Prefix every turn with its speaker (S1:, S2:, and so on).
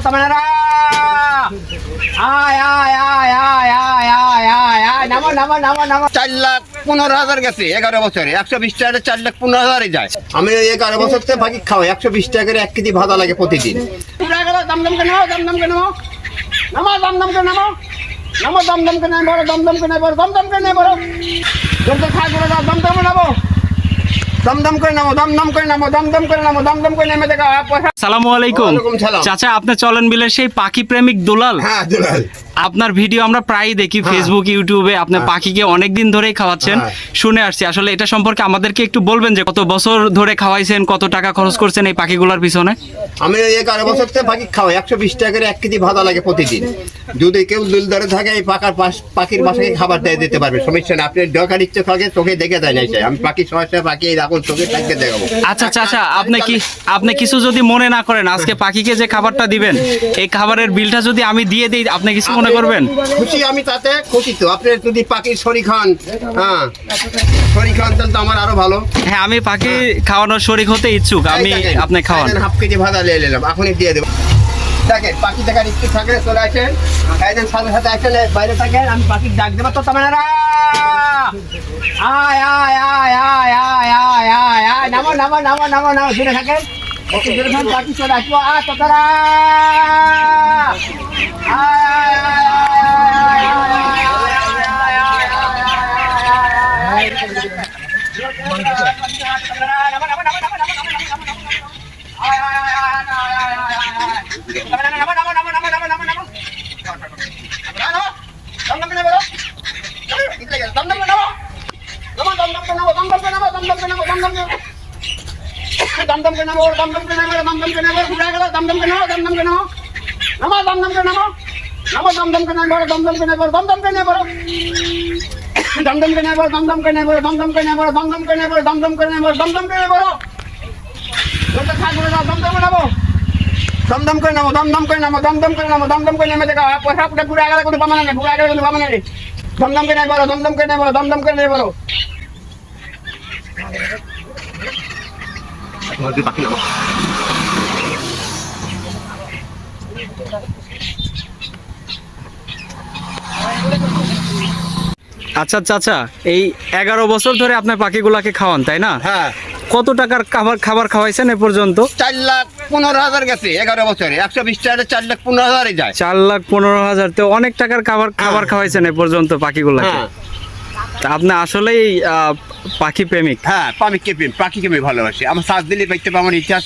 S1: 4,15,000 গেছে 11 বছরে 120 টাকা 4,15,000 যায়। আমি 11 বছর থেকে বাকি খাওয়াই 120 টাকা করে 1 কেজি ভাজা লাগে প্রতিদিন।
S2: সালামু আলাইকুম চাচা, আপনি চলেন বিলের সেই পাখি প্রেমিক দুলাল।
S1: হ্যাঁ দুলাল,
S2: আপনার ভিডিও আমরা প্রায়ই দেখি ফেসবুক ইউটিউবে। আপনি পাখিকে অনেকদিন ধরেই খাওয়াচ্ছেন, শুনে আসছি। আসলে এটা সম্পর্কে আমাদেরকে একটু বলবেন যে কত বছর ধরে খাওয়াইছেন, কত টাকা খরচ করছেন এই পাখিগুলোর পিছনে?
S1: আমি 11 বছর থেকে পাখি খাওয়াই 120 টাকা করে 1 কেজি ভাজা লাগে প্রতিদিন। যদি কেউ দুল ধরে থাকে এই পাখির বাসাকে খাবার দিয়ে দিতে পারবে, সমস্যা না। আপনি দেখার ইচ্ছে থাকে চোখে দেখে দেয় না, আমি পাখি সমস্যা পাখি এখন চোখে থাকতে দেখাবো।
S2: আচ্ছা চাচা, আপনি কিছু যদি মনে না করেন, আজকে পাখিকে যে খাবারটা দিবেন এই খাবারের বিলটা যদি আমি দিয়ে দিই, আপনি কিছু মনে করবেন?
S1: খুশি, আমি তাতে খুশি। তো আপনি যদি পাখির শরীর খান, শরীর খান, তাহলে তো আমার আরো ভালো।
S2: হ্যাঁ, আমি পাখি খাওয়ানোর শরীক হতে ইচ্ছুক। আমি আপনি খাওয়ান।
S1: 1/2 কেজি ভাজা নিয়ে নিলাম, এখনই দিয়ে দেবো। দেখেন পাখি দেখার ইচ্ছে থাকলে চলে আসেন, সাথে সাথে আসলে বাইরে থাকেন, আমি পাখির ডাক দেবো। তো তোমার আয় আয় আয় আয় আয় আয় আয় আয় নামো নামো নামো নামো নামো, শুনে থাকেন। ওকে ধরে থাকেন, পাখি চলে আসবো। তো তারা দমদম করে নামো, দমদম করে নামো, দমদম করে নামো, দমদম করে নেমে দেখা পয়সা পুরো ঘুরে গেলে কোনো পামা নেই, ঘুরে গেলে কোনো পামা নেই। দমদম করে নেবো, দমদম করে নেবো, দমদম করে নেবো।
S2: আচ্ছা চাচা, এই 11 বছর ধরে আপনার পাখিগুলাকে খাওয়ান, তাই না?
S1: হ্যাঁ।
S2: কত টাকার খাবার খাওয়াইছেন এ পর্যন্ত?
S1: 4,15,000 গেছে 11 বছরে 120 টাকা 4,15,000 যায়।
S2: 4,15,000, তো অনেক টাকার খাবার খাওয়াইছেন এ পর্যন্ত পাখিগুলাকে। আপনি আসলেই পাখি প্রেমিক।
S1: হ্যাঁ, পাখিকে আমি ভালোবাসি। আমার শ্বাস দিলে দেখতে পাবো, আমার ইতিহাস